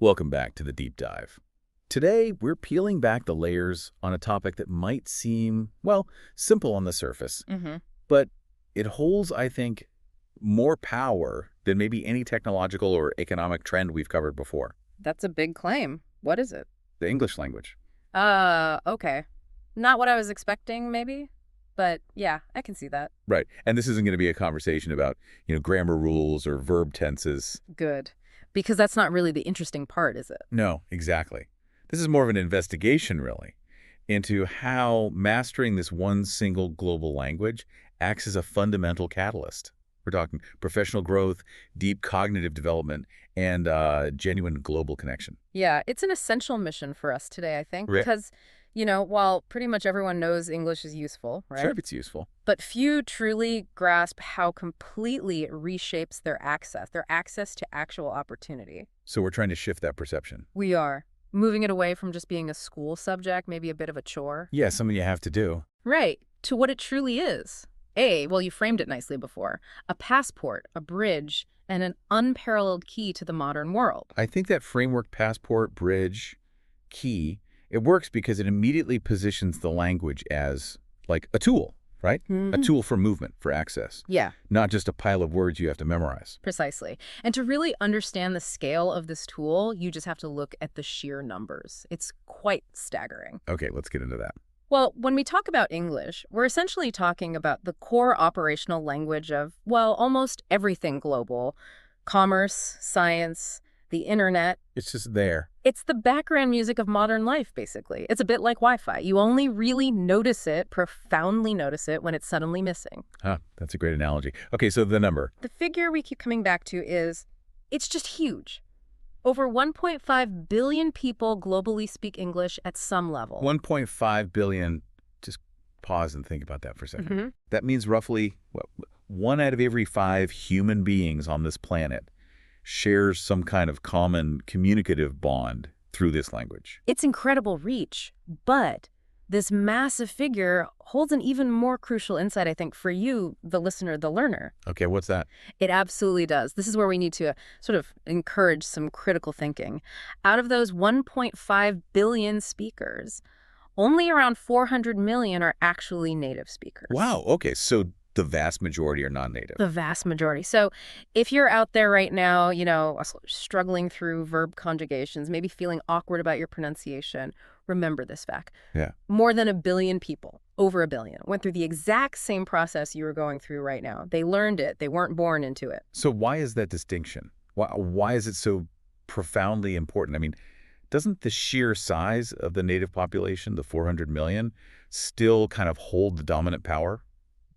Welcome back to the Deep Dive. Today, we're peeling back the layers on a topic that might seem, well, simple on the surface, Mm-hmm. but it holds, I think, more power than maybe any technological or economic trend we've covered before. That's a big claim. What is it? The English language. Okay. Not what I was expecting, maybe. But yeah, I can see that. Right. And this isn't going to be a conversation about, grammar rules or verb tenses. Good. Because that's not really the interesting part, is it? No, exactly. This is more of an investigation, really, into how mastering this one single global language acts as a fundamental catalyst. We're talking professional growth, deep cognitive development, and genuine global connection. Yeah, it's an essential mission for us today, I think, Right. because, while pretty much everyone knows English is useful, Sure, right? if it's useful. But few truly grasp how completely it reshapes their access to actual opportunity. So we're trying to shift that perception. We are moving it away from just being a school subject, maybe a bit of a chore. Yeah, something you have to do. Right, to what it truly is. Well, you framed it nicely before. A passport, a bridge, and an unparalleled key to the modern world. I think that framework, passport, bridge, key, it works because it immediately positions the language as like a tool, right? A tool for movement, for access, Yeah, not just a pile of words you have to memorize. precisely. And to really understand the scale of this tool, you just have to look at the sheer numbers. It's quite staggering. Okay, let's get into that. Well, when we talk about English, we're essentially talking about the core operational language of, well, almost everything global. Commerce, science, the internet. It's just there. It's the background music of modern life, basically. It's a bit like Wi-Fi. You only really notice it, profoundly notice it, when it's suddenly missing. Huh, that's a great analogy. Okay, so the number. The figure we keep coming back to is, it's just huge. Over 1.5 billion people globally speak English at some level. 1.5 billion, just pause and think about that for a second. Mhm. That means roughly, what, 1 out of every 5 human beings on this planet shares some kind of common communicative bond through this language. It's incredible reach, but this massive figure holds an even more crucial insight, I think, for you, the listener, the learner. Okay, what's that? It absolutely does. This is where we need to sort of encourage some critical thinking. Out of those 1.5 billion speakers, only around 400 million are actually native speakers. Wow, okay, so the vast majority are non-native. The vast majority. So if you're out there right now, struggling through verb conjugations, maybe feeling awkward about your pronunciation, remember this fact. Yeah. More than 1 billion people, over 1 billion, went through the exact same process you are going through right now. They learned it. They weren't born into it. So why is that distinction? Why is it so profoundly important? I mean, doesn't the sheer size of the native population, the 400 million, still kind of hold the dominant power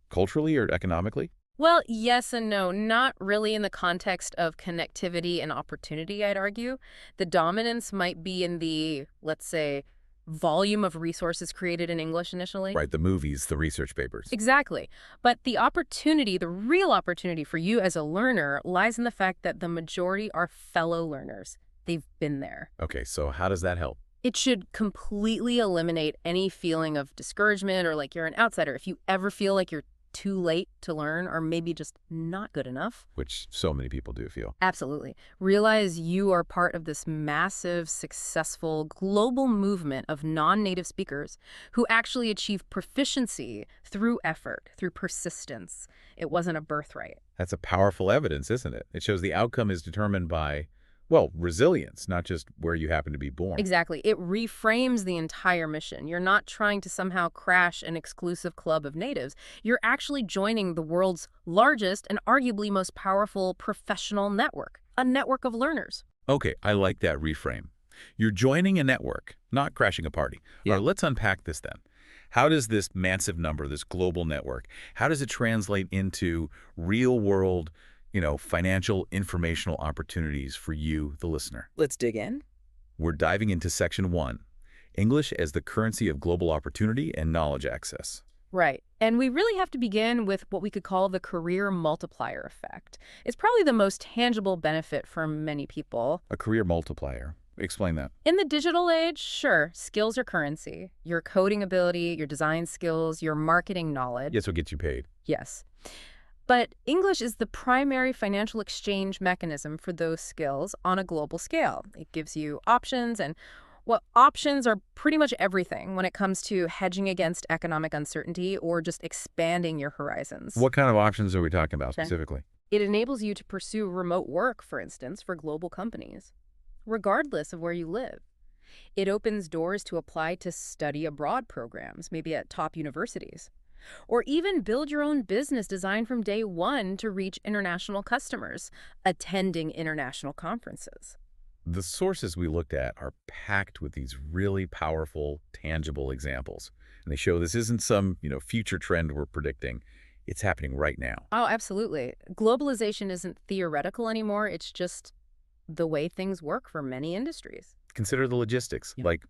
culturally or economically? Well, yes and no. Not really in the context of connectivity and opportunity, I'd argue. The dominance might be in the, let's say, volume of resources created in English initially. Right, the movies, the research papers. Exactly. But the opportunity, the real opportunity for you as a learner lies in the fact that the majority are fellow learners. They've been there. Okay, so how does that help? It should completely eliminate any feeling of discouragement or like you're an outsider. If you ever feel like you're too late to learn or maybe just not good enough. Which so many people do feel. Absolutely. Realize you are part of this massive, successful, global movement of non-native speakers who actually achieve proficiency through effort, through persistence. It wasn't a birthright. That's a powerful evidence, isn't it? It shows the outcome is determined by, well, resilience, not just where you happen to be born. Exactly. It reframes the entire mission. You're not trying to somehow crash an exclusive club of natives. You're actually joining the world's largest and arguably most powerful professional network, a network of learners. Okay, I like that reframe. You're joining a network, not crashing a party. Yeah. All right, let's unpack this then. How does this massive number, this global network, how does it translate into real-world, financial, informational opportunities for you, the listener? Let's dig in. We're diving into Section 1, English as the currency of global opportunity and knowledge access. Right. And we really have to begin with what we could call the career multiplier effect. It's probably the most tangible benefit for many people. A career multiplier. Explain that. In the digital age, sure, skills are currency. Your coding ability, your design skills, your marketing knowledge. Yes, what gets you paid. Yes. But English is the primary financial exchange mechanism for those skills on a global scale. It gives you options, and well, options are pretty much everything when it comes to hedging against economic uncertainty or just expanding your horizons. What kind of options are we talking about Okay. specifically? It enables you to pursue remote work, for instance, for global companies, regardless of where you live. It opens doors to apply to study abroad programs, maybe at top universities, or even build your own business designed from day one to reach international customers, attending international conferences. The sources we looked at are packed with these really powerful, tangible examples. And they show this isn't some, future trend we're predicting. It's happening right now. Oh, absolutely. Globalization isn't theoretical anymore. It's just the way things work for many industries. Consider the logistics. Yeah. Like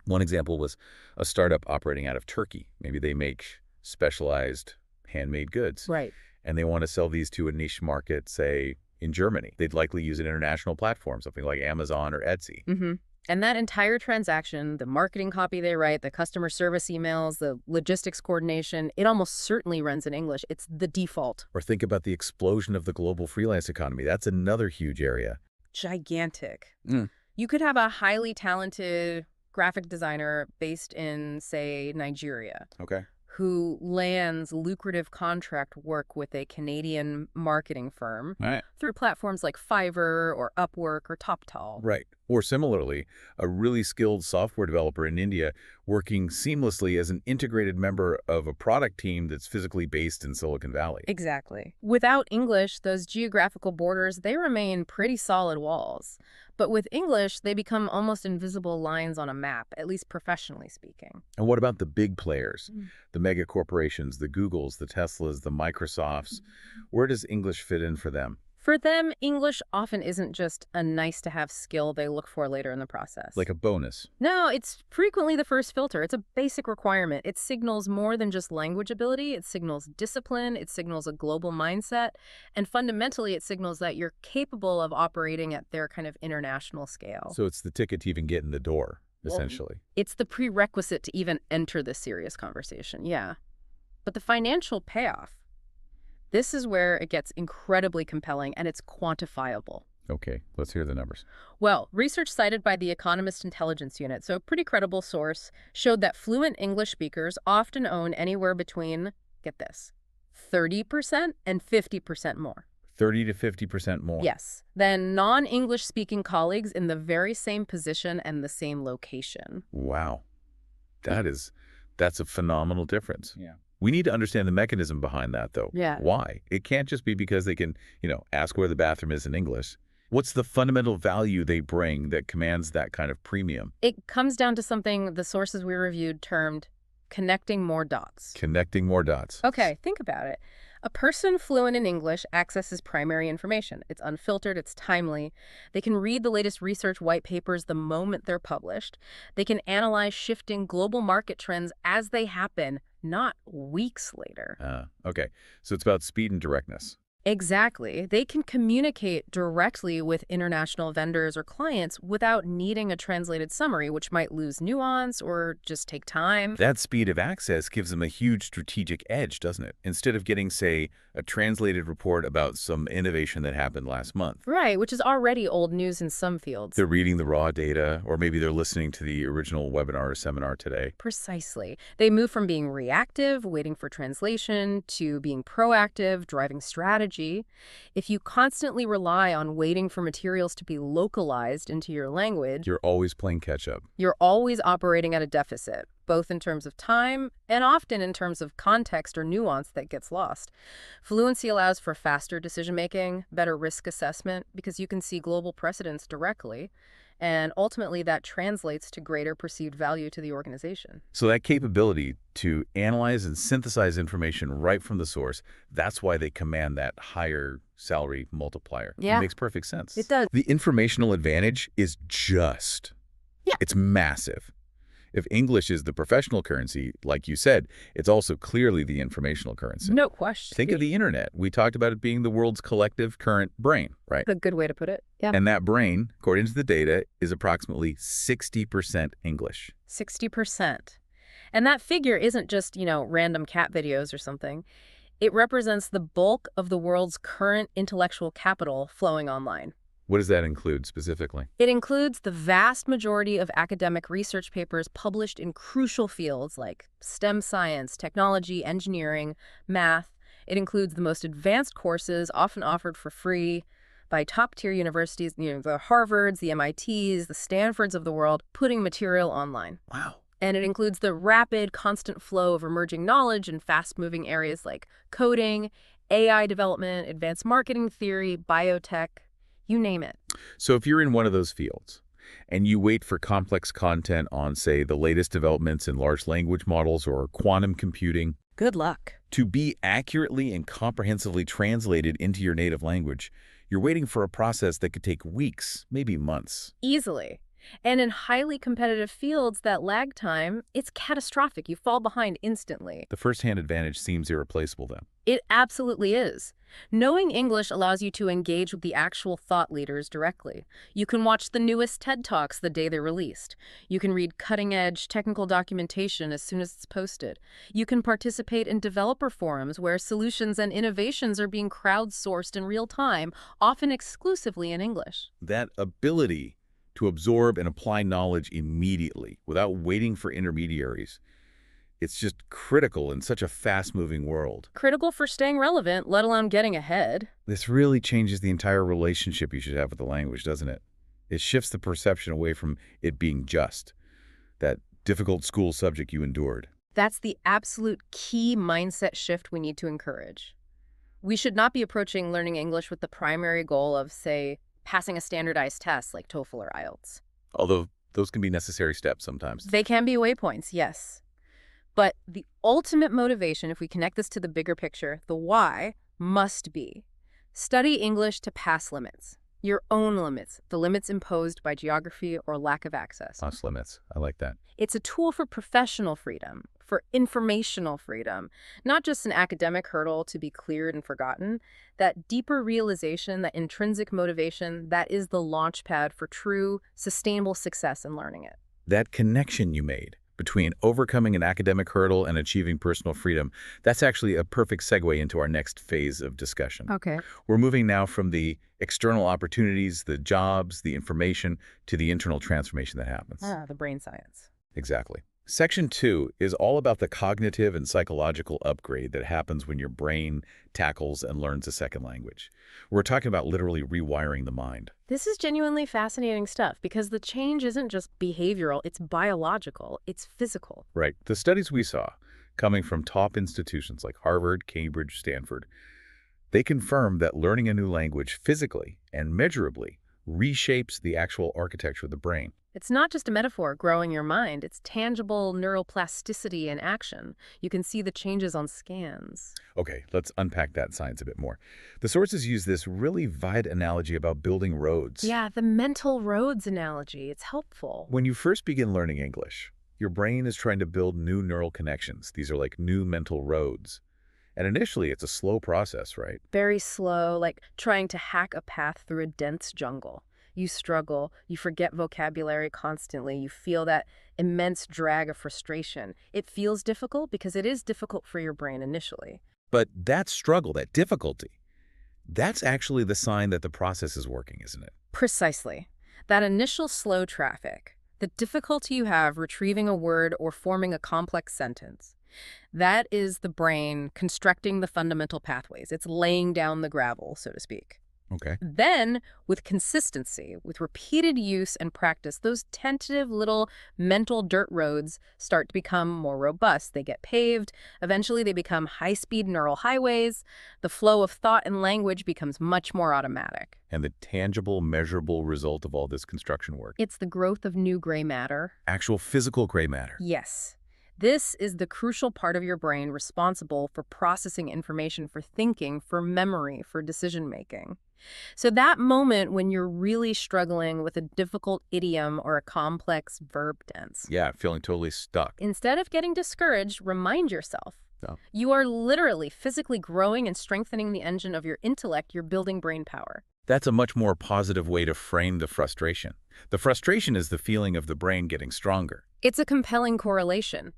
one example was a startup operating out of Turkey. Maybe they make specialized handmade goods. Right. And they want to sell these to a niche market, say, in Germany. They'd likely use an international platform, something like Amazon or Etsy. Mm-hmm. And that entire transaction, the marketing copy they write, the customer service emails, the logistics coordination, it almost certainly runs in English. It's the default. Or think about the explosion of the global freelance economy. That's another huge area. Gigantic. Mm. You could have a highly talented graphic designer based in, say, Nigeria, Okay. who lands lucrative contract work with a Canadian marketing firm All right. through platforms like Fiverr or Upwork or TopTal. Right. Or similarly, a really skilled software developer in India working seamlessly as an integrated member of a product team that's physically based in Silicon Valley. Exactly. Without English, those geographical borders, they remain pretty solid walls. But with English, they become almost invisible lines on a map, at least professionally speaking. And what about the big players? Mm. The mega corporations, the Googles, the Teslas, the Microsofts? Where does English fit in for them? For them, English often isn't just a nice-to-have skill they look for later in the process. Like a bonus. No, it's frequently the first filter. It's a basic requirement. It signals more than just language ability. It signals discipline. It signals a global mindset. And fundamentally, it signals that you're capable of operating at their kind of international scale. So it's the ticket to even get in the door, Well, essentially. It's the prerequisite to even enter this serious conversation, yeah. But the financial payoff, this is where it gets incredibly compelling, and it's quantifiable. Okay, let's hear the numbers. Well, research cited by the Economist Intelligence Unit, so a pretty credible source, showed that fluent English speakers often own anywhere between, get this, 30% and 50% more. 30 to 50% more. Yes, than non-English speaking colleagues in the very same position and the same location. Wow. That's a phenomenal difference. Yeah. We need to understand the mechanism behind that, though. Yeah. Why? It can't just be because they can, ask where the bathroom is in English. What's the fundamental value they bring that commands that kind of premium? It comes down to something the sources we reviewed termed connecting more dots. Connecting more dots. Okay, think about it. A person fluent in English accesses primary information. It's unfiltered, it's timely. They can read the latest research white papers the moment they're published. They can analyze shifting global market trends as they happen, not weeks later. Okay. So it's about speed and directness. Exactly. They can communicate directly with international vendors or clients without needing a translated summary, which might lose nuance or just take time. That speed of access gives them a huge strategic edge, doesn't it? Instead of getting, say, a translated report about some innovation that happened last month. Right, which is already old news in some fields. They're reading the raw data, or maybe they're listening to the original webinar or seminar today. Precisely. They move from being reactive, waiting for translation, to being proactive, driving strategy. If you constantly rely on waiting for materials to be localized into your language, You're always playing catch up. you're always operating at a deficit, both in terms of time and often in terms of context or nuance that gets lost. Fluency allows for faster decision-making, better risk assessment, because you can see global precedents directly, and ultimately that translates to greater perceived value to the organization. So that capability to analyze and synthesize information right from the source, that's why they command that higher salary multiplier. Yeah. It makes perfect sense. It does. The informational advantage is it's massive. If English is the professional currency, like you said, it's also clearly the informational currency. No question. Think of the internet. We talked about it being the world's collective current brain, right? That's a good way to put it. Yeah. And that brain, according to the data, is approximately 60% English. 60%. And that figure isn't just, random cat videos or something. It represents the bulk of the world's current intellectual capital flowing online. What does that include specifically? It includes the vast majority of academic research papers published in crucial fields like STEM science, technology, engineering, math. It includes the most advanced courses often offered for free by top-tier universities, the Harvards, the MITs, the Stanfords of the world, putting material online. Wow. And it includes the rapid, constant flow of emerging knowledge in fast-moving areas like coding, AI development, advanced marketing theory, biotech, you name it. So if you're in one of those fields and you wait for complex content on, say, the latest developments in large language models or quantum computing Good luck. to be accurately and comprehensively translated into your native language, you're waiting for a process that could take weeks, maybe months. Easily. And in highly competitive fields, that lag time, it's catastrophic. You fall behind instantly. The first-hand advantage seems irreplaceable then. It absolutely is. Knowing English allows you to engage with the actual thought leaders directly. You can watch the newest TED Talks the day they're released. You can read cutting-edge technical documentation as soon as it's posted. You can participate in developer forums where solutions and innovations are being crowdsourced in real time, often exclusively in English. That ability to absorb and apply knowledge immediately without waiting for intermediaries, it's just critical in such a fast-moving world. Critical for staying relevant, let alone getting ahead. This really changes the entire relationship you should have with the language, doesn't it? It shifts the perception away from it being just that difficult school subject you endured. That's the absolute key mindset shift we need to encourage. We should not be approaching learning English with the primary goal of, say, passing a standardized test like TOEFL or IELTS. Although those can be necessary steps sometimes. They can be waypoints, yes. But the ultimate motivation, if we connect this to the bigger picture, the why, must be study English to pass limits. Your own limits, the limits imposed by geography or lack of access. Pass limits. I like that. It's a tool for professional freedom, for informational freedom, not just an academic hurdle to be cleared and forgotten. That deeper realization, that intrinsic motivation, that is the launch pad for true, sustainable success in learning it. That connection you made between overcoming an academic hurdle and achieving personal freedom, that's actually a perfect segue into our next phase of discussion. Okay. We're moving now from the external opportunities, the jobs, the information, to the internal transformation that happens. The brain science. Exactly. Section 2 is all about the cognitive and psychological upgrade that happens when your brain tackles and learns a second language. We're talking about literally rewiring the mind. This is genuinely fascinating stuff because the change isn't just behavioral, it's biological, it's physical. Right. The studies we saw, coming from top institutions like Harvard, Cambridge, Stanford, they confirm that learning a new language physically and measurably reshapes the actual architecture of the brain. It's not just a metaphor, growing your mind. It's tangible neuroplasticity in action. You can see the changes on scans. Okay, let's unpack that science a bit more. The sources use this really wide analogy about building roads. Yeah, the mental roads analogy. It's helpful. When you first begin learning English, your brain is trying to build new neural connections. These are like new mental roads. And initially, it's a slow process, right? Very slow, like trying to hack a path through a dense jungle. You struggle, you forget vocabulary constantly, you feel that immense drag of frustration. It feels difficult because it is difficult for your brain initially. But that struggle, that difficulty, that's actually the sign that the process is working, isn't it? Precisely. That initial slow traffic, the difficulty you have retrieving a word or forming a complex sentence, that is the brain constructing the fundamental pathways. It's laying down the gravel, so to speak. Okay. Then, with consistency, with repeated use and practice, those tentative little mental dirt roads start to become more robust. They get paved. Eventually, they become high-speed neural highways. The flow of thought and language becomes much more automatic. And the tangible, measurable result of all this construction work? It's the growth of new gray matter. Actual physical gray matter. Yes. This is the crucial part of your brain responsible for processing information, for thinking, for memory, for decision-making. So that moment when you're really struggling with a difficult idiom or a complex verb tense. Yeah, feeling totally stuck. Instead of getting discouraged, remind yourself. Oh. You are literally physically growing and strengthening the engine of your intellect. You're building brain power. That's a much more positive way to frame the frustration. The frustration is the feeling of the brain getting stronger. It's a compelling correlation.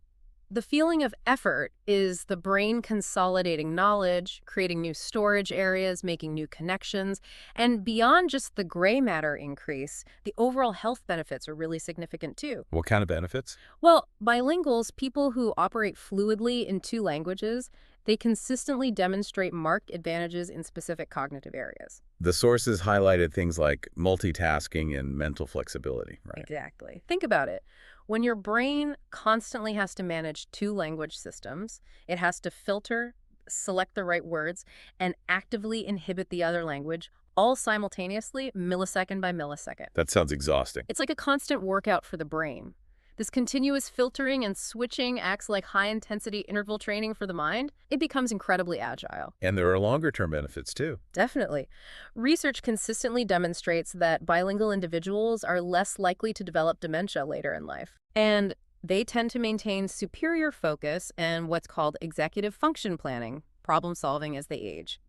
The feeling of effort is the brain consolidating knowledge, creating new storage areas, making new connections, and beyond just the gray matter increase, the overall health benefits are really significant too. What kind of benefits? Well, bilinguals, people who operate fluidly in two languages, they consistently demonstrate marked advantages in specific cognitive areas. The sources highlighted things like multitasking and mental flexibility, right? Exactly. Think about it. When your brain constantly has to manage two language systems, it has to filter, select the right words, and actively inhibit the other language, all simultaneously, millisecond by millisecond. That sounds exhausting. It's like a constant workout for the brain. This continuous filtering and switching acts like high-intensity interval training for the mind. It becomes incredibly agile. And there are longer-term benefits, too. Definitely. Research consistently demonstrates that bilingual individuals are less likely to develop dementia later in life. And they tend to maintain superior focus and what's called executive function planning, problem solving as they age.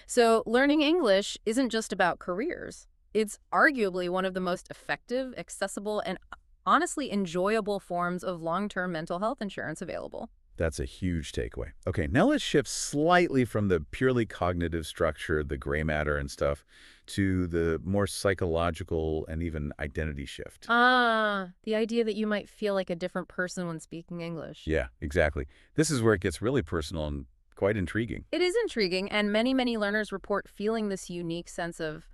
So learning English isn't just about careers. It's arguably one of the most effective, accessible, and honestly enjoyable forms of long-term mental health insurance available. That's a huge takeaway. Okay, now let's shift slightly from the purely cognitive structure, the gray matter and stuff, to the more psychological and even identity shift. The idea that you might feel like a different person when speaking English. Yeah, exactly. This is where it gets really personal and quite intriguing. It is intriguing, and many learners report feeling this unique sense of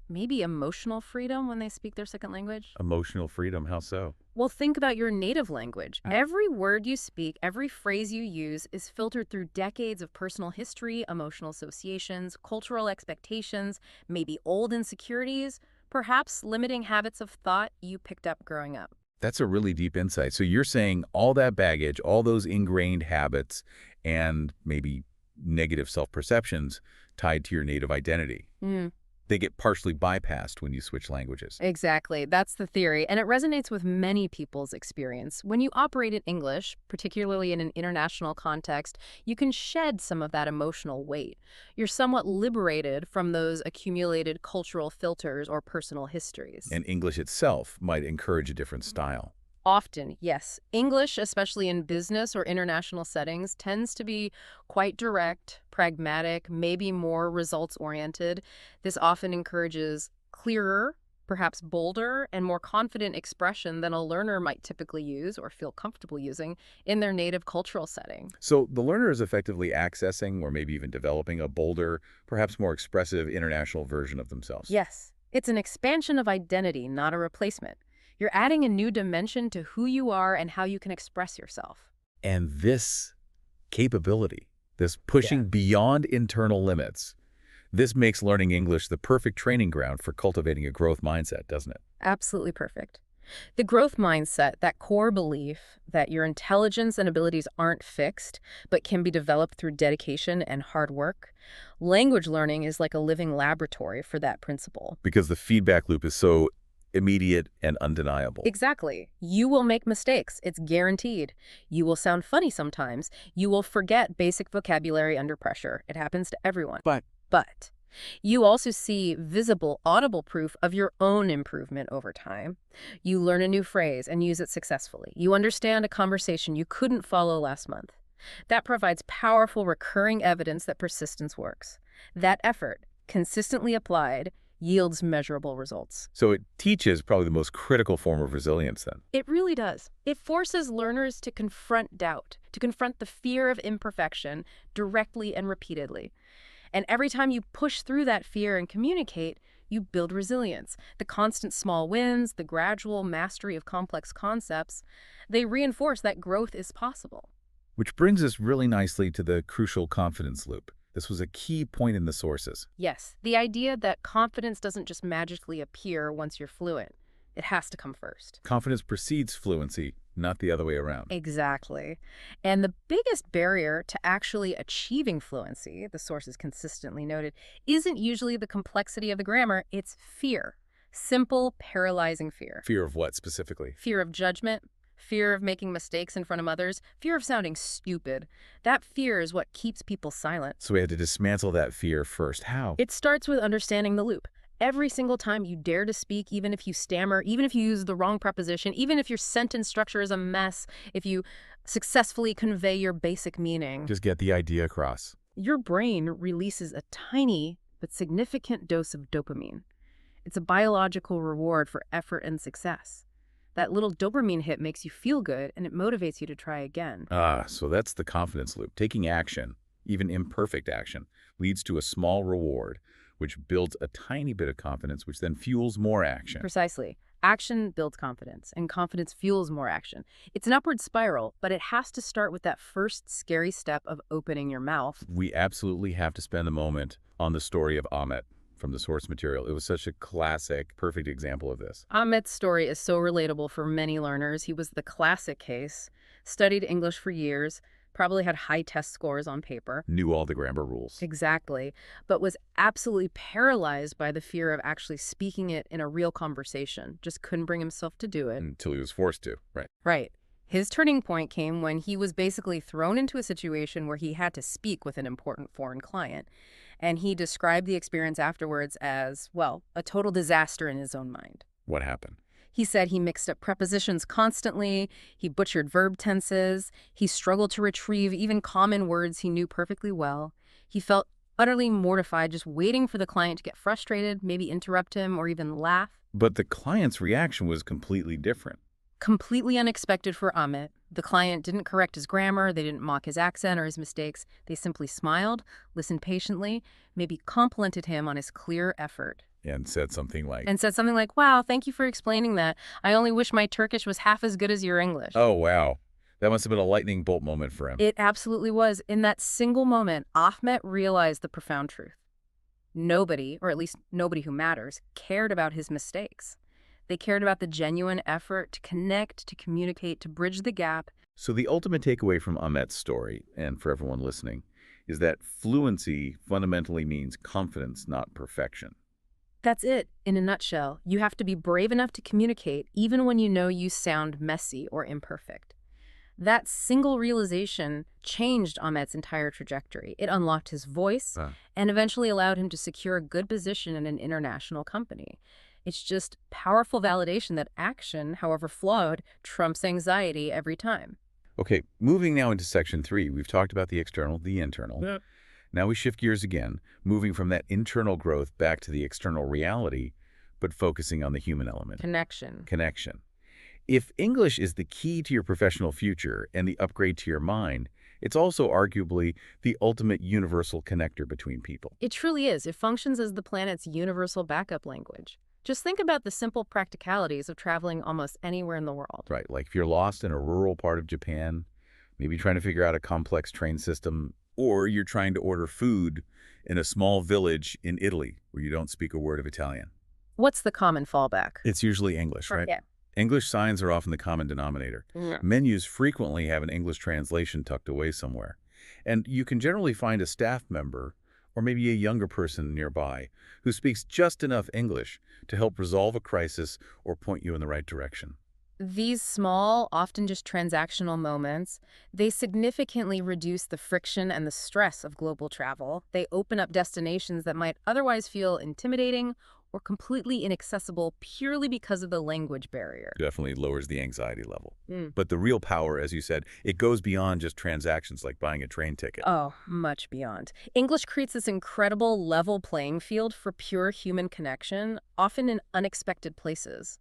maybe emotional freedom when they speak their second language. Emotional freedom, how so? Well, think about your native language. Every word you speak, every phrase you use is filtered through decades of personal history, emotional associations, cultural expectations, maybe old insecurities, perhaps limiting habits of thought you picked up growing up. That's a really deep insight. So you're saying all that baggage, all those ingrained habits, and maybe negative self-perceptions tied to your native identity. They get partially bypassed when you switch languages. Exactly. That's the theory, and it resonates with many people's experience. When you operate in English, particularly in an international context, you can shed some of that emotional weight. You're somewhat liberated from those accumulated cultural filters or personal histories. And English itself might encourage a different style. Often, yes. English, especially in business or international settings, tends to be quite direct, pragmatic, maybe more results-oriented. This often encourages clearer, perhaps bolder, and more confident expression than a learner might typically use or feel comfortable using in their native cultural setting. So the learner is effectively accessing or maybe even developing a bolder, perhaps more expressive international version of themselves. Yes, it's an expansion of identity, not a replacement. You're adding a new dimension to who you are and how you can express yourself. And this capability, this pushing beyond internal limits, this makes learning English the perfect training ground for cultivating a growth mindset, doesn't it? Absolutely perfect. The growth mindset, that core belief that your intelligence and abilities aren't fixed, but can be developed through dedication and hard work. Language learning is like a living laboratory for that principle. Because the feedback loop is so immediate and undeniable. Exactly. You will make mistakes. It's guaranteed. You will sound funny sometimes. You will forget basic vocabulary under pressure. It happens to everyone. But you also see visible, audible proof of your own improvement over time. You learn a new phrase and use it successfully. You understand a conversation you couldn't follow last month. That provides powerful, recurring evidence that persistence works. That effort, consistently applied, yields measurable results. So it teaches probably the most critical form of resilience then. It really does. It forces learners to confront doubt, to confront the fear of imperfection directly and repeatedly. And every time you push through that fear and communicate, you build resilience. The constant small wins, the gradual mastery of complex concepts, they reinforce that growth is possible. Which brings us really nicely to the crucial confidence loop. This was a key point in the sources. Yes, the idea that confidence doesn't just magically appear once you're fluent. It has to come first. Confidence precedes fluency, not the other way around. Exactly. And the biggest barrier to actually achieving fluency, the sources consistently noted, isn't usually the complexity of the grammar, it's fear. Simple, paralyzing fear. Fear of what specifically? Fear of judgment, fear of making mistakes in front of others, fear of sounding stupid. That fear is what keeps people silent. So we had to dismantle that fear first. How? It starts with understanding the loop. Every single time you dare to speak, even if you stammer, even if you use the wrong preposition, even if your sentence structure is a mess, if you successfully convey your basic meaning. Just get the idea across. Your brain releases a tiny but significant dose of dopamine. It's a biological reward for effort and success. That little dopamine hit makes you feel good, and it motivates you to try again. So that's the confidence loop. Taking action, even imperfect action, leads to a small reward, which builds a tiny bit of confidence, which then fuels more action. Precisely. Action builds confidence, and confidence fuels more action. It's an upward spiral, but it has to start with that first scary step of opening your mouth. We absolutely have to spend a moment on the story of Ahmet from the source material. It was such a classic, perfect example of this. Ahmet's story is so relatable for many learners. He was the classic case, studied English for years, probably had high test scores on paper. Knew all the grammar rules. Exactly, but was absolutely paralyzed by the fear of actually speaking it in a real conversation. Just couldn't bring himself to do it. Until he was forced to, right? Right. His turning point came when he was basically thrown into a situation where he had to speak with an important foreign client. And he described the experience afterwards as, well, a total disaster in his own mind. What happened? He said he mixed up prepositions constantly, he butchered verb tenses, he struggled to retrieve even common words he knew perfectly well. He felt utterly mortified just waiting for the client to get frustrated, maybe interrupt him or even laugh. But the client's reaction was completely different. Completely unexpected for Amit. The client didn't correct his grammar, they didn't mock his accent or his mistakes. They simply smiled, listened patiently, maybe complimented him on his clear effort. And said something like, Wow, thank you for explaining that. I only wish my Turkish was half as good as your English. oh, wow. That must have been a lightning bolt moment for him. It absolutely was. In that single moment, Ahmet realized the profound truth. Nobody, or at least nobody who matters, cared about his mistakes. They cared about the genuine effort to connect, to communicate, to bridge the gap. So the ultimate takeaway from Ahmet's story, and for everyone listening, is that fluency fundamentally means confidence, not perfection. That's it, in a nutshell. You have to be brave enough to communicate, even when you know you sound messy or imperfect. That single realization changed Ahmet's entire trajectory. It unlocked his voice and eventually allowed him to secure a good position in an international company. It's just powerful validation that action, however flawed, trumps anxiety every time. Okay, moving now into section 3, we've talked about the external, the internal. Yeah. Now we shift gears again, moving from that internal growth back to the external reality, but focusing on the human element. Connection. If English is the key to your professional future and the upgrade to your mind, it's also arguably the ultimate universal connector between people. It truly is. It functions as the planet's universal backup language. Just think about the simple practicalities of traveling almost anywhere in the world. Right, like if you're lost in a rural part of Japan, maybe trying to figure out a complex train system, or you're trying to order food in a small village in Italy where you don't speak a word of Italian. What's the common fallback? It's usually English, right? Yeah. English signs are often the common denominator. Yeah. Menus frequently have an English translation tucked away somewhere. And you can generally find a staff member or maybe a younger person nearby who speaks just enough English to help resolve a crisis or point you in the right direction. These small, often just transactional moments, they significantly reduce the friction and the stress of global travel. They open up destinations that might otherwise feel intimidating or completely inaccessible purely because of the language barrier. Definitely lowers the anxiety level. But the real power, as you said, it goes beyond just transactions like buying a train ticket. Oh, much beyond. English creates this incredible level playing field for pure human connection, often in unexpected places.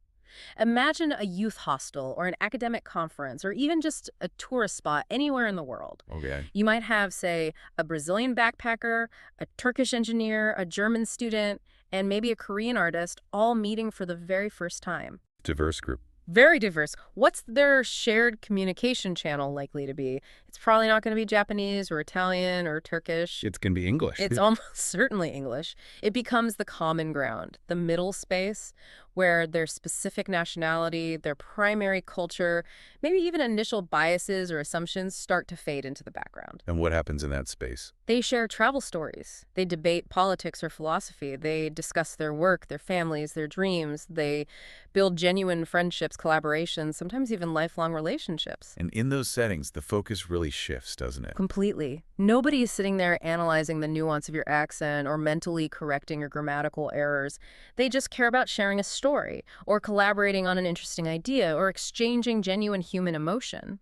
Imagine a youth hostel or an academic conference or even just a tourist spot anywhere in the world. Okay. You might have, say, a Brazilian backpacker, a Turkish engineer, a German student, and maybe a Korean artist all meeting for the very first time. Diverse group. Very diverse. What's their shared communication channel likely to be? It's probably not going to be Japanese or Italian or Turkish. It's going to be English. It's almost certainly English. It becomes the common ground, the middle space where their specific nationality, their primary culture, maybe even initial biases or assumptions start to fade into the background. And what happens in that space? They share travel stories. They debate politics or philosophy. They discuss their work, their families, their dreams. They build genuine friendships, collaborations, sometimes even lifelong relationships. And in those settings, the focus really shifts, doesn't it? Completely. Nobody is sitting there analyzing the nuance of your accent or mentally correcting your grammatical errors. They just care about sharing a story or collaborating on an interesting idea or exchanging genuine human emotion.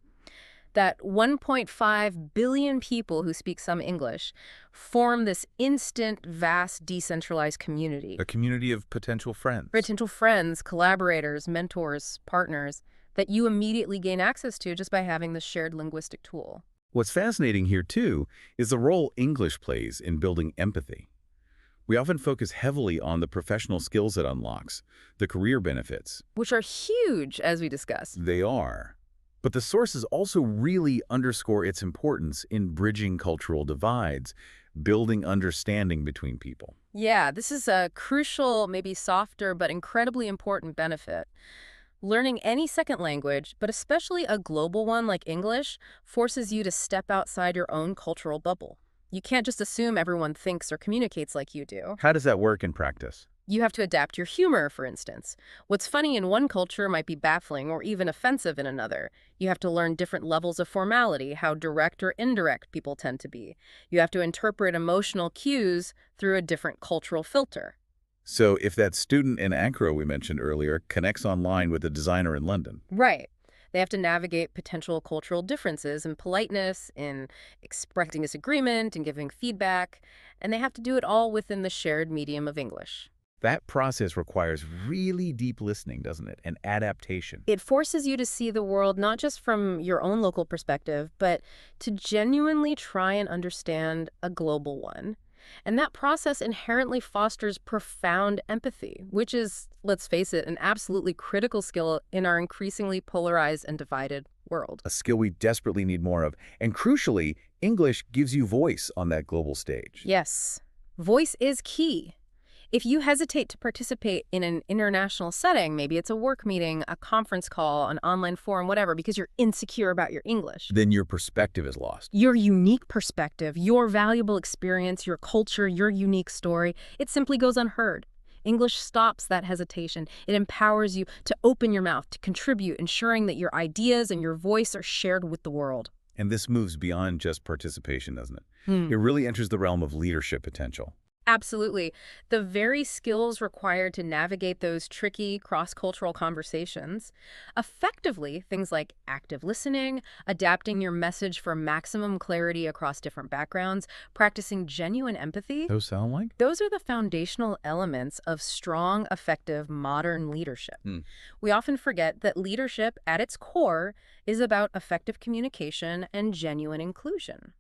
that 1.5 billion people who speak some English form this instant, vast, decentralized community. A community of potential friends. Potential friends, collaborators, mentors, partners that you immediately gain access to just by having this shared linguistic tool. What's fascinating here, too, is the role English plays in building empathy. We often focus heavily on the professional skills it unlocks, the career benefits. Which are huge, as we discussed. They are. But the sources also really underscore its importance in bridging cultural divides, building understanding between people. Yeah, this is a crucial, maybe softer, but incredibly important benefit. Learning any second language, but especially a global one like English, forces you to step outside your own cultural bubble. You can't just assume everyone thinks or communicates like you do. How does that work in practice? You have to adapt your humor, for instance. What's funny in one culture might be baffling or even offensive in another. You have to learn different levels of formality, how direct or indirect people tend to be. You have to interpret emotional cues through a different cultural filter. So if that student in Ankara we mentioned earlier connects online with a designer in London, Right. They have to navigate potential cultural differences in politeness, in expressing disagreement, and giving feedback, and they have to do it all within the shared medium of English. that process requires really deep listening, doesn't it? And adaptation. It forces you to see the world not just from your own local perspective, but to genuinely try and understand a global one. And that process inherently fosters profound empathy, which is, let's face it, an absolutely critical skill in our increasingly polarized and divided world. A skill we desperately need more of. And crucially, English gives you voice on that global stage. Yes, voice is key. If you hesitate to participate in an international setting, maybe it's a work meeting, a conference call, an online forum, whatever, because you're insecure about your English, Then your perspective is lost. your unique perspective, your valuable experience, your culture, your unique story, it simply goes unheard. English stops that hesitation. It empowers you to open your mouth, to contribute, ensuring that your ideas and your voice are shared with the world. And this moves beyond just participation, doesn't it? Hmm. It really enters the realm of leadership potential. Absolutely. The very skills required to navigate those tricky cross-cultural conversations, effectively, things like active listening, adapting your message for maximum clarity across different backgrounds, practicing genuine empathy, Those sound like? those are the foundational elements of strong, effective, modern leadership. Hmm. We often forget that leadership, at its core, is about effective communication and genuine inclusion.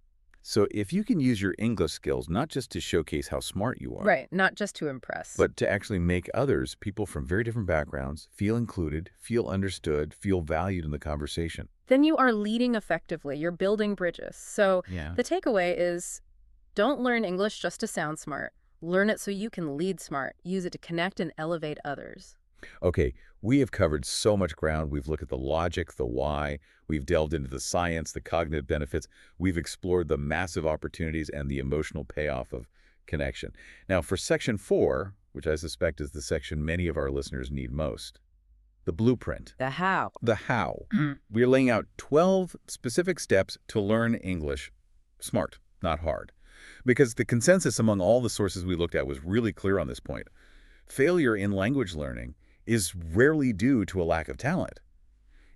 So if you can use your English skills not just to showcase how smart you are, Right, not just to impress. but to actually make others, people from very different backgrounds, feel included, feel understood, feel valued in the conversation. Then you are leading effectively. You're building bridges. So Yeah. the takeaway is don't learn English just to sound smart. Learn it so you can lead smart. Use it to connect and elevate others. Okay, we have covered so much ground. We've looked at the logic, the why. We've delved into the science, the cognitive benefits. We've explored the massive opportunities and the emotional payoff of connection. Now, for Section 4, which I suspect is the section many of our listeners need most, the blueprint, The how. the how. We are laying out 12 specific steps to learn English smart, not hard. Because the consensus among all the sources we looked at was really clear on this point. Failure in language learning is rarely due to a lack of talent.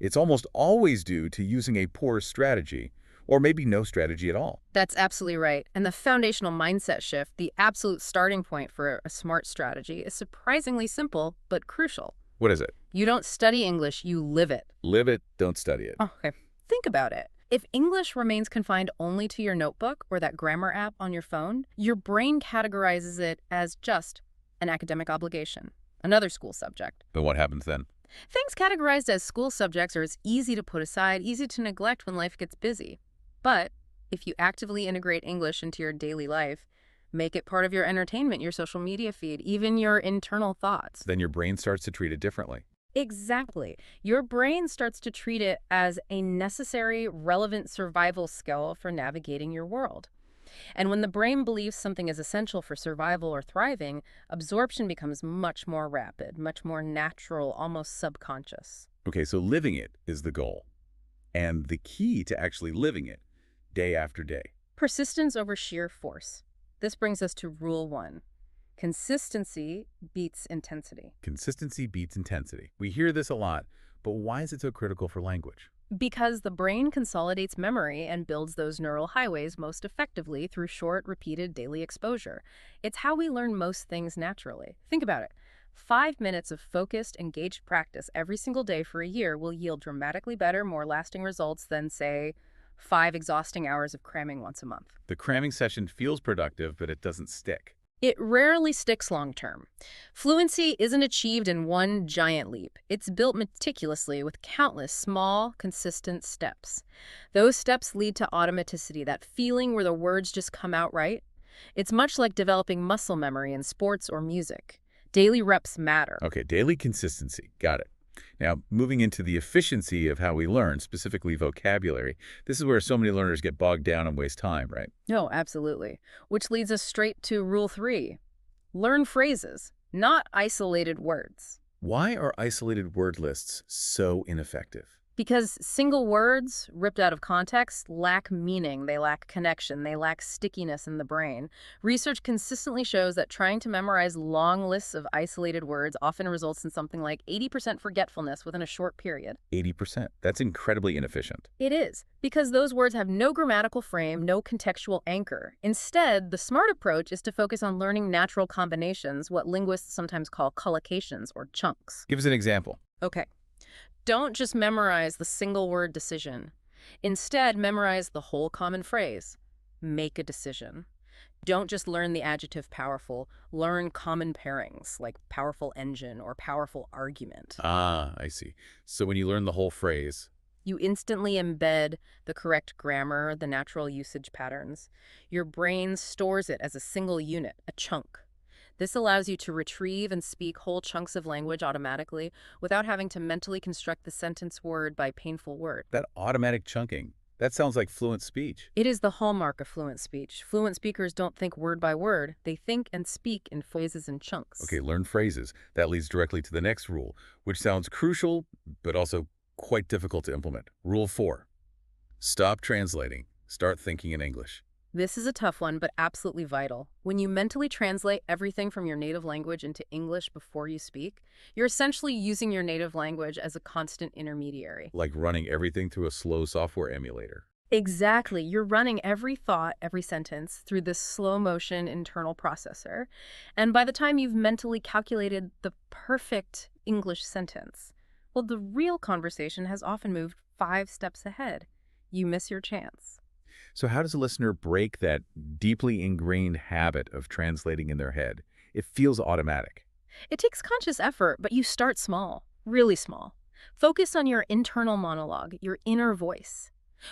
It's almost always due to using a poor strategy, or maybe no strategy at all. That's absolutely right. And the foundational mindset shift, the absolute starting point for a smart strategy, is surprisingly simple but crucial. What is it? You don't study English, you live it. Live it, don't study it. Okay. Think about it. If English remains confined only to your notebook or that grammar app on your phone, your brain categorizes it as just an academic obligation, another school subject. Then what happens then? Things categorized as school subjects are as easy to put aside, easy to neglect when life gets busy. But if you actively integrate English into your daily life, make it part of your entertainment, your social media feed, even your internal thoughts. Then your brain starts to treat it differently. Exactly. Your brain starts to treat it as a necessary, relevant survival skill for navigating your world. And when the brain believes something is essential for survival or thriving, absorption becomes much more rapid, much more natural, almost subconscious. Okay, so living it is the goal. And the key to actually living it, day after day. Persistence over sheer force. This brings us to rule 1. Consistency beats intensity. Consistency beats intensity. We hear this a lot, but why is it so critical for language? Because the brain consolidates memory and builds those neural highways most effectively through short, repeated daily exposure. It's how we learn most things naturally. Think about it. 5 minutes of focused, engaged practice every single day for a year will yield dramatically better, more lasting results than, say, 5 exhausting hours of cramming once a month. The cramming session feels productive, but it doesn't stick. It rarely sticks long term. Fluency isn't achieved in one giant leap. It's built meticulously with countless small, consistent steps. Those steps lead to automaticity, that feeling where the words just come out right. It's much like developing muscle memory in sports or music. Daily reps matter. Okay, daily consistency. Got it. Now, moving into the efficiency of how we learn, specifically vocabulary, this is where so many learners get bogged down and waste time, right? No, absolutely. Which leads us straight to Rule 3. Learn phrases, not isolated words. Why are isolated word lists so ineffective? Because single words, ripped out of context, lack meaning, they lack connection, they lack stickiness in the brain. Research consistently shows that trying to memorize long lists of isolated words often results in something like 80% forgetfulness within a short period. 80%. That's incredibly inefficient. It is, because those words have no grammatical frame, no contextual anchor. Instead, the smart approach is to focus on learning natural combinations, what linguists sometimes call collocations or chunks. Give us an example. Okay. Don't just memorize the single word decision. Instead, memorize the whole common phrase. Make a decision. Don't just learn the adjective powerful. Learn common pairings like powerful engine or powerful argument. Ah, I see. So when you learn the whole phrase, You instantly embed the correct grammar, the natural usage patterns. Your brain stores it as a single unit, a chunk. This allows you to retrieve and speak whole chunks of language automatically without having to mentally construct the sentence word by painful word. that automatic chunking, that sounds like fluent speech. It is the hallmark of fluent speech. Fluent speakers don't think word by word. They think and speak in phrases and chunks. Okay, learn phrases. That leads directly to the next rule, which sounds crucial, but also quite difficult to implement. Rule 4. Stop translating. Start thinking in English. This is a tough one, but absolutely vital. When you mentally translate everything from your native language into English before you speak, you're essentially using your native language as a constant intermediary. Like running everything through a slow software emulator. Exactly. You're running every thought, every sentence through this slow motion internal processor. And by the time you've mentally calculated the perfect English sentence, well, the real conversation has often moved 5 steps ahead. You miss your chance. So how does a listener break that deeply ingrained habit of translating in their head? It feels automatic. It takes conscious effort, but you start small, really small. Focus on your internal monologue, your inner voice.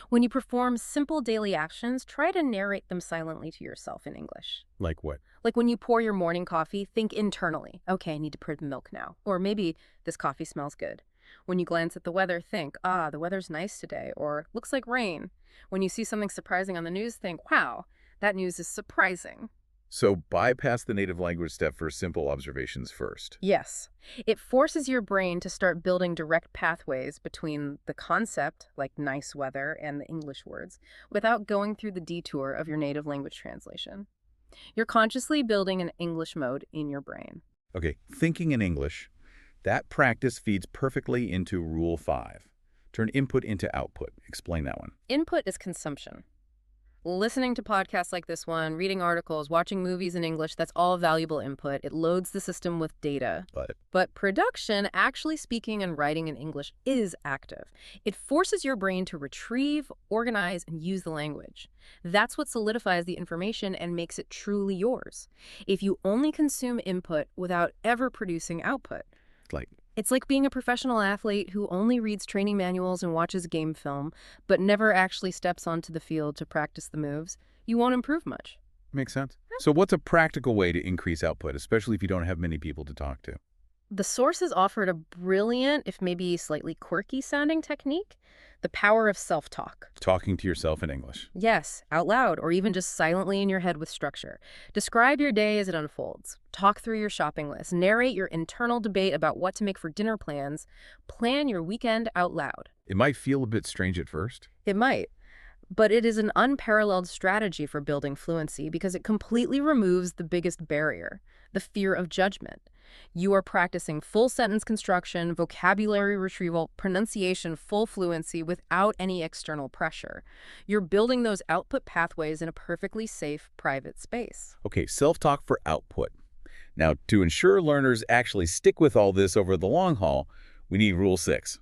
When you perform simple daily actions, try to narrate them silently to yourself in English. Like what? Like when you pour your morning coffee, think internally, okay, I need to pour the milk now. Or maybe this coffee smells good. When you glance at the weather, think, the weather's nice today, or looks like rain. When you see something surprising on the news, think, wow, that news is surprising. So bypass the native language step for simple observations first. Yes, it forces your brain to start building direct pathways between the concept, like nice weather, and the English words, without going through the detour of your native language translation. You're consciously building an English mode in your brain. Okay, thinking in English. That practice feeds perfectly into Rule 5. Turn input into output. Explain that one. Input is consumption. Listening to podcasts like this one, reading articles, watching movies in English, that's all valuable input. It loads the system with data. But production, actually speaking and writing in English, is active. It forces your brain to retrieve, organize, and use the language. That's what solidifies the information and makes it truly yours. If you only consume input without ever producing output, it's like being a professional athlete who only reads training manuals and watches game film, but never actually steps onto the field to practice the moves. You won't improve much. Makes sense. So what's a practical way to increase output, especially if you don't have many people to talk to? The sources offered a brilliant, if maybe slightly quirky sounding technique, the power of self-talk. Talking to yourself in English. Yes, out loud, or even just silently in your head with structure. Describe your day as it unfolds. Talk through your shopping list. Narrate your internal debate about what to make for dinner plans. Plan your weekend out loud. It might feel a bit strange at first. It might. But it is an unparalleled strategy for building fluency because it completely removes the biggest barrier, the fear of judgment. You are practicing full sentence construction, vocabulary retrieval, pronunciation, full fluency without any external pressure. You're building those output pathways in a perfectly safe, private space. Okay, self-talk for output. Now, to ensure learners actually stick with all this over the long haul, we need Rule 6.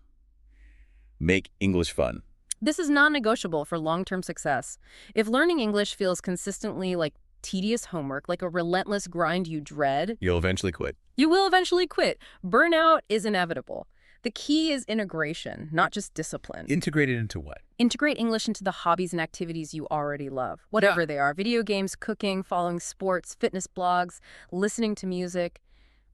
Make English fun. This is non-negotiable for long-term success. If learning English feels consistently like tedious homework, like a relentless grind you dread, You'll eventually quit. you will eventually quit. Burnout is inevitable. The key is integration, not just discipline. Integrated into what? Integrate English into the hobbies and activities you already love, whatever they are. Video games, cooking, following sports, fitness blogs, listening to music.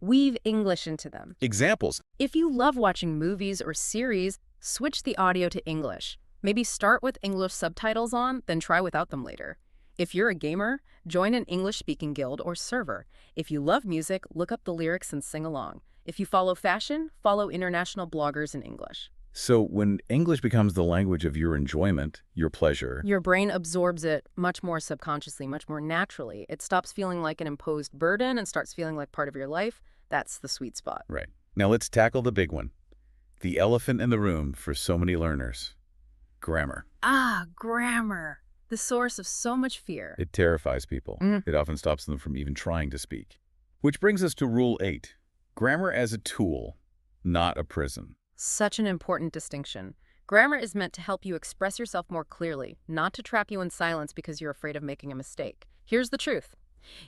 Weave English into them. Examples. If you love watching movies or series, switch the audio to English. Maybe start with English subtitles on, then try without them later. If you're a gamer, join an English-speaking guild or server. If you love music, look up the lyrics and sing along. If you follow fashion, follow international bloggers in English. So when English becomes the language of your enjoyment, your pleasure, Your brain absorbs it much more subconsciously, much more naturally. It stops feeling like an imposed burden and starts feeling like part of your life. That's the sweet spot. right. Now let's tackle the big one. The elephant in the room for so many learners. Grammar. Grammar. The source of so much fear. It terrifies people. It often stops them from even trying to speak. Which brings us to Rule 8. Grammar as a tool, not a prison. Such an important distinction. Grammar is meant to help you express yourself more clearly, not to trap you in silence because you're afraid of making a mistake. Here's the truth.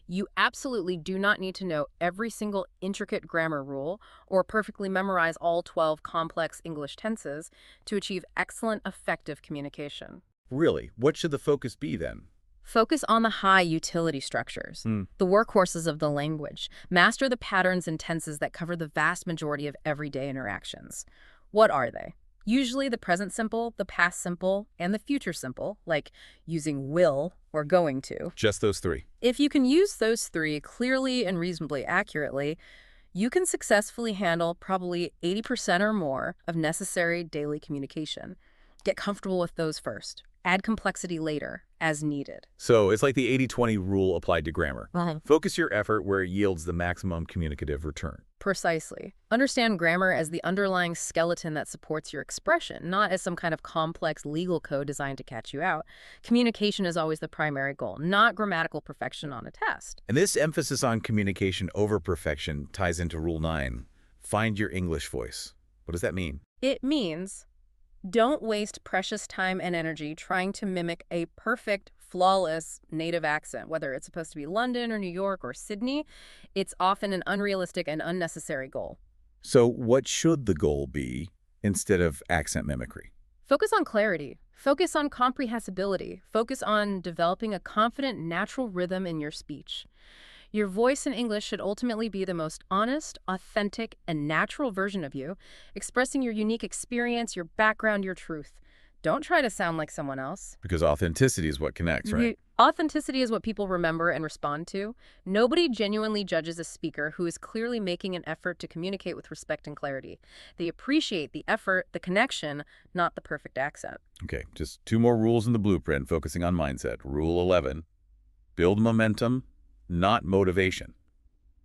You absolutely do not need to know every single intricate grammar rule or perfectly memorize all 12 complex English tenses to achieve excellent, effective communication. Really, what should the focus be then? Focus on the high utility structures, the workhorses of the language. Master the patterns and tenses that cover the vast majority of everyday interactions. What are they? Usually the present simple, the past simple, and the future simple, like using will or going to. Just those three. If you can use those three clearly and reasonably accurately, you can successfully handle probably 80% or more of necessary daily communication. Get comfortable with those first. Add complexity later, as needed. So it's like the 80-20 rule applied to grammar. Right. Focus your effort where it yields the maximum communicative return. Precisely. Understand grammar as the underlying skeleton that supports your expression, not as some kind of complex legal code designed to catch you out. Communication is always the primary goal, not grammatical perfection on a test. And this emphasis on communication over perfection ties into Rule 9. Find your English voice. What does that mean? It means don't waste precious time and energy trying to mimic a perfect, flawless native accent, whether it's supposed to be London or New York or Sydney. It's often an unrealistic and unnecessary goal. So what should the goal be instead of accent mimicry? Focus on clarity. Focus on comprehensibility. Focus on developing a confident, natural rhythm in your speech. Your voice in English should ultimately be the most honest, authentic, and natural version of you, expressing your unique experience, your background, your truth. Don't try to sound like someone else. Because authenticity is what connects, right? Authenticity is what people remember and respond to. Nobody genuinely judges a speaker who is clearly making an effort to communicate with respect and clarity. They appreciate the effort, the connection, not the perfect accent. Okay, just 2 more rules in the blueprint focusing on mindset. Rule 11, build momentum, not motivation.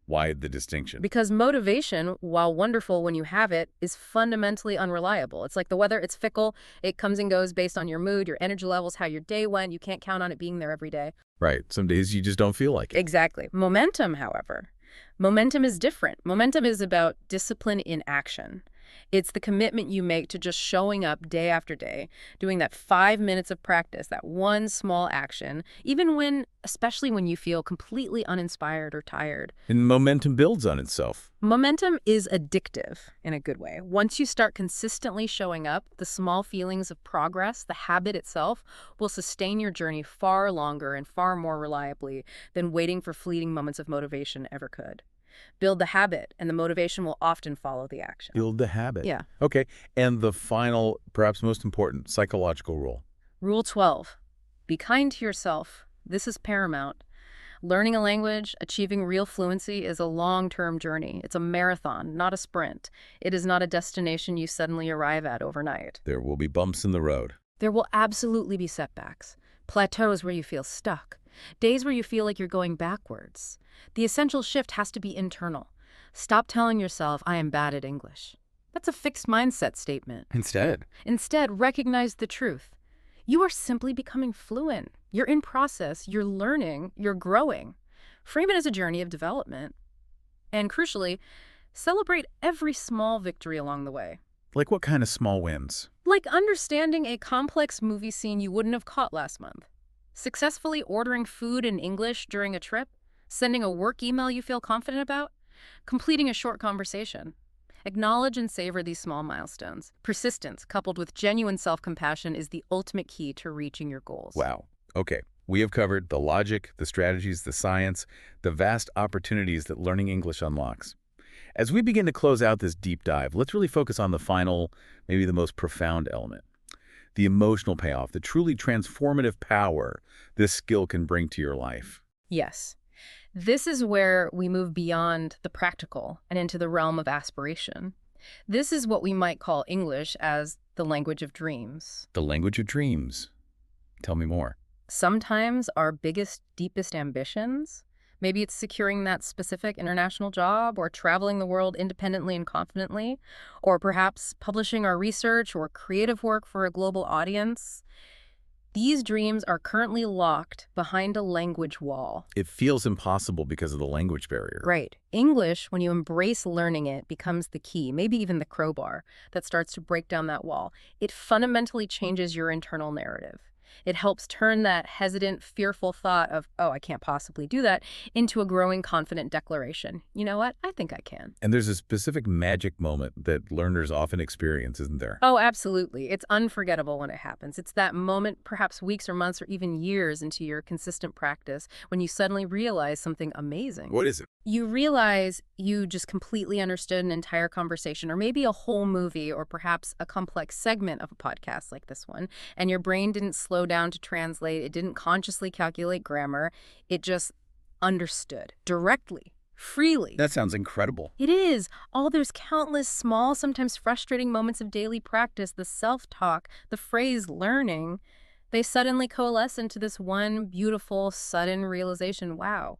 Why the distinction? Because motivation, while wonderful when you have it, is fundamentally unreliable. It's like the weather, it's fickle. It comes and goes based on your mood, your energy levels, how your day went. You can't count on it being there every day. Right. Some days you just don't feel like it. Exactly. Momentum, however. Momentum is different. Momentum is about discipline in action. It's the commitment you make to just showing up day after day, doing that 5 minutes of practice, that one small action, especially when you feel completely uninspired or tired. And momentum builds on itself. Momentum is addictive in a good way. Once you start consistently showing up, the small feelings of progress, the habit itself, will sustain your journey far longer and far more reliably than waiting for fleeting moments of motivation ever could. Build the habit, and the motivation will often follow the action. Build the habit. Yeah. Okay. And the final, perhaps most important, psychological rule. Rule 12. Be kind to yourself. This is paramount. Learning a language, achieving real fluency is a long-term journey. It's a marathon, not a sprint. It is not a destination you suddenly arrive at overnight. There will be bumps in the road. There will absolutely be setbacks, plateaus where you feel stuck, days where you feel like you're going backwards. The essential shift has to be internal. Stop telling yourself, I am bad at English. That's a fixed mindset statement. Instead, Instead, recognize the truth. You are simply becoming fluent. You're in process, you're learning, you're growing. Frame it as a journey of development. And crucially, celebrate every small victory along the way. like what kind of small wins? Like understanding a complex movie scene you wouldn't have caught last month. Successfully ordering food in English during a trip. Sending a work email you feel confident about. Completing a short conversation. Acknowledge and savor these small milestones. Persistence, coupled with genuine self-compassion, is the ultimate key to reaching your goals. Wow. Okay. We have covered the logic, the strategies, the science, the vast opportunities that learning English unlocks. As we begin to close out this deep dive, let's really focus on the final, maybe the most profound element. The emotional payoff, the truly transformative power this skill can bring to your life. Yes. This is where we move beyond the practical and into the realm of aspiration. This is what we might call English as the language of dreams. The language of dreams. Tell me more. Sometimes our biggest, deepest ambitions, maybe it's securing that specific international job or traveling the world independently and confidently, or perhaps publishing our research or creative work for a global audience. These dreams are currently locked behind a language wall. It feels impossible because of the language barrier. Right. English, when you embrace learning it, becomes the key, maybe even the crowbar that starts to break down that wall. It fundamentally changes your internal narrative. It helps turn that hesitant, fearful thought of, oh, I can't possibly do that, into a growing, confident declaration. You know what? I think I can. And there's a specific magic moment that learners often experience, isn't there? Oh, absolutely. It's unforgettable when it happens. It's that moment, perhaps weeks or months or even years into your consistent practice, when you suddenly realize something amazing. What is it? You realize you just completely understood an entire conversation, or maybe a whole movie, or perhaps a complex segment of a podcast like this one, and your brain didn't slow down to translate, it didn't consciously calculate grammar, it just understood directly, freely. That sounds incredible. It is. All those countless small, sometimes frustrating moments of daily practice, the self-talk, the phrase learning, they suddenly coalesce into this one beautiful, sudden realization, wow,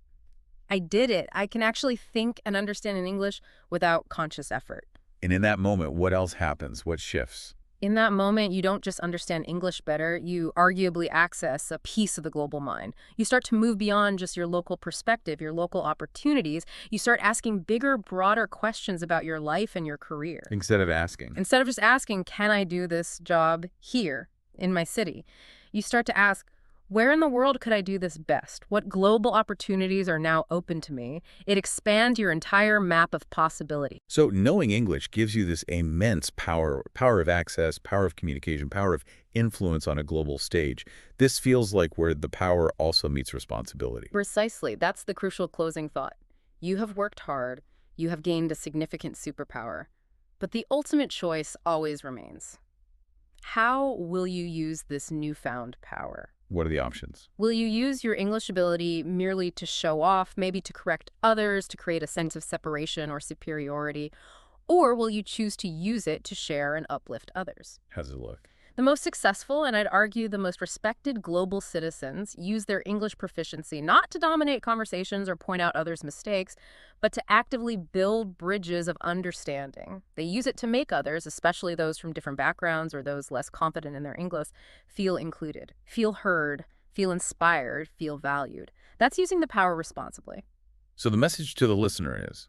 I did it. I can actually think and understand in English without conscious effort. And in that moment, what else happens? What shifts? In that moment, you don't just understand English better, you arguably access a piece of the global mind. You start to move beyond just your local perspective, your local opportunities. You start asking bigger, broader questions about your life and your career. Instead of asking. Instead of just asking, can I do this job here in my city? You start to ask, where in the world could I do this best? What global opportunities are now open to me? It expands your entire map of possibility. So knowing English gives you this immense power of access, power of communication, power of influence on a global stage. This feels like where the power also meets responsibility. Precisely. That's the crucial closing thought. You have worked hard. You have gained a significant superpower. But the ultimate choice always remains. How will you use this newfound power? What are the options? Will you use your English ability merely to show off, maybe to correct others, to create a sense of separation or superiority? Or will you choose to use it to share and uplift others? How's it look? The most successful, and I'd argue the most respected global citizens, use their English proficiency not to dominate conversations or point out others' mistakes, but to actively build bridges of understanding. They use it to make others, especially those from different backgrounds or those less confident in their English, feel included, feel heard, feel inspired, feel valued. That's using the power responsibly. So the message to the listener is,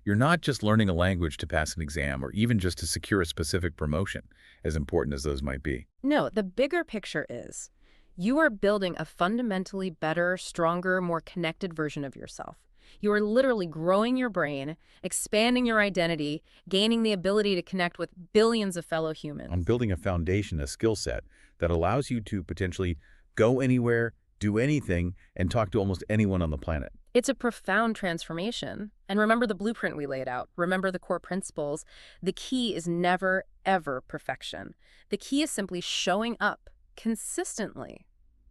you're not just learning a language to pass an exam or even just to secure a specific promotion, as important as those might be. No, the bigger picture is you are building a fundamentally better, stronger, more connected version of yourself. You are literally growing your brain, expanding your identity, gaining the ability to connect with billions of fellow humans. On building a foundation, a skill set that allows you to potentially go anywhere, do anything, and talk to almost anyone on the planet. It's a profound transformation. And remember the blueprint we laid out. Remember the core principles. The key is never, ever perfection. The key is simply showing up consistently.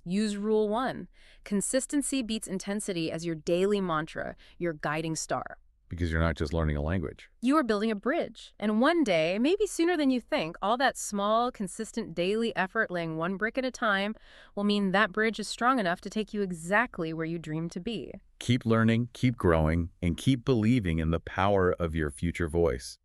Use Rule 1. Consistency beats intensity as your daily mantra, your guiding star. because you're not just learning a language. You are building a bridge. And one day, maybe sooner than you think, all that small, consistent daily effort laying one brick at a time will mean that bridge is strong enough to take you exactly where you dream to be. Keep learning, keep growing, and keep believing in the power of your future voice.